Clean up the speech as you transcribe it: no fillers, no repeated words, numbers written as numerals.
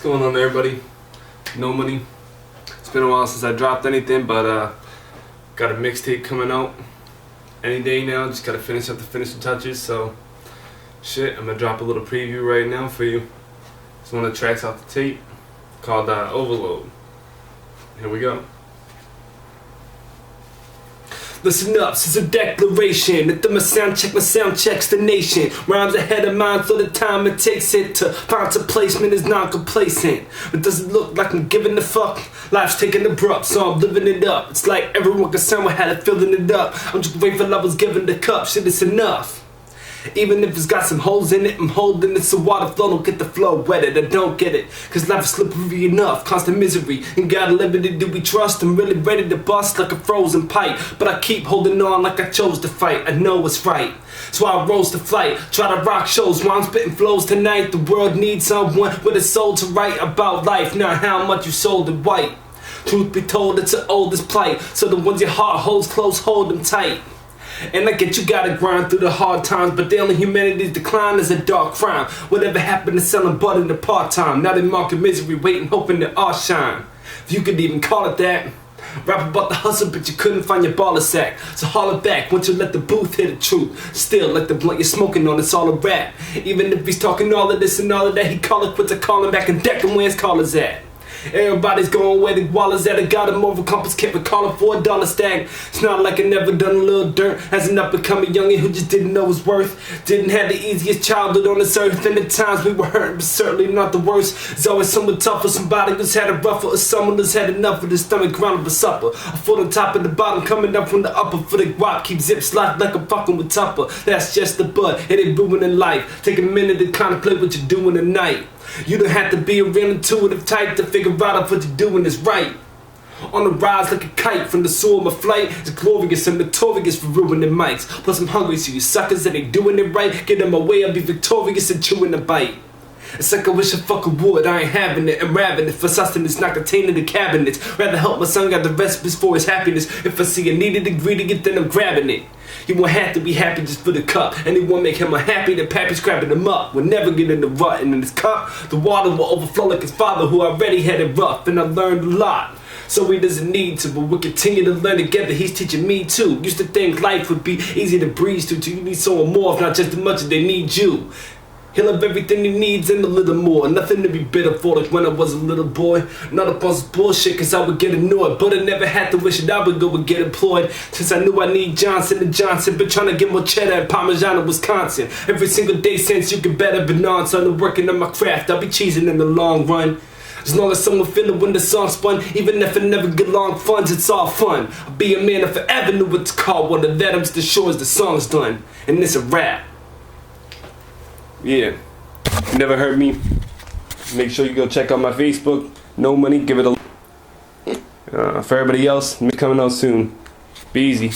going on, everybody? No Money. It's been a while since I dropped anything, but got a mixtape coming out any day now. Just gotta finish up the finishing touches. So shit, I'm gonna drop a little preview right now for you. It's one of the tracks off the tape called Overload. Here we go. Listen up, this is a declaration. After my sound checks the nation. Rhymes ahead of mine, so the time it takes it to find some placement is non-complacent. But does it look like I'm giving a fuck? Life's taking abrupt, so I'm living it up. It's like everyone concerned with how they filling it up. I'm just waiting for levels giving the cup, shit it's enough. Even if it's got some holes in it, I'm holding it so water flow don't get the flow wetted. I don't get it, cause life is slippery enough. Constant misery, and gotta limit it, do we trust? I'm really ready to bust like a frozen pipe, but I keep holding on like I chose to fight. I know it's right, so I rose to flight. Try to rock shows while I'm spitting flows tonight. The world needs someone with a soul to write about life, not how much you sold it white. Truth be told, it's an oldest plight, so the ones your heart holds close, hold them tight. And I get you gotta grind through the hard times, but daily humanity's decline is a dark crime. Whatever happened to selling butter to part-time? Now they mark misery, waiting, hoping that all shine. If you could even call it that. Rap about the hustle, but you couldn't find your baller sack. So holler back once you let the booth hit the truth. Still, like the blunt you're smoking on, it's all a rap. Even if he's talking all of this and all of that, he call it quits, I call him back and deck him where his callers at. Everybody's going where the wallers at. I got him over compass, kept it calling for $1 stack. It's not like I never done a little dirt. As an up and coming youngin' who just didn't know his worth. Didn't have the easiest childhood on this earth. And at times we were hurt, but certainly not the worst. There's always someone tougher, somebody who's had it rougher, or someone who's had enough of the stomach ground for supper. A foot on top of the bottom, coming up from the upper for the guap. Keep zips locked like I'm fucking with Tupper. That's just the bud, it ain't ruining life. Take a minute to contemplate what you're doing tonight. You don't have to be a real intuitive type to figure out if what you're doing is right. On the rise like a kite from the soul of my flight. It's glorious and notorious for ruining mics. Plus I'm hungry, so you suckers that ain't doing it right. Get in my way, I'll be victorious and chewing the bite. It's like I wish I fucking would, I ain't having it. I'm rabbing it for sustenance, not containing the cabinets. Rather help my son got the recipes for his happiness. If I see a needed ingredient, then I'm grabbing it. He won't have to be happy just for the cup. Anyone make him unhappy, then Pappy's grabbing him up. We'll never get in the rut, and in his cup, the water will overflow like his father, who already had it rough. And I learned a lot, so he doesn't need to. But we'll continue to learn together, he's teaching me too. Used to think life would be easy to breeze through, till you need someone more, if not just as much as they need you. He'll have everything he needs and a little more. Nothing to be bitter for, like when I was a little boy. Not a bunch of bullshit, cause I would get annoyed. But I never had to wish that I would go and get employed. Since I knew I need Johnson & Johnson. Been trying to get more cheddar and Parmesan in Wisconsin. Every single day since you get better, but on, son, I'm working on my craft. I'll be cheesing in the long run. As long as someone feel it when the song's spun. Even if I never get long funds, it's all fun. I'll be a man if I ever knew what to call one of them. Just as sure as the song's done. And it's a rap. Yeah, you never heard me. Make sure you go check out my Facebook. No Money, give it a for everybody else, coming out soon. Be easy.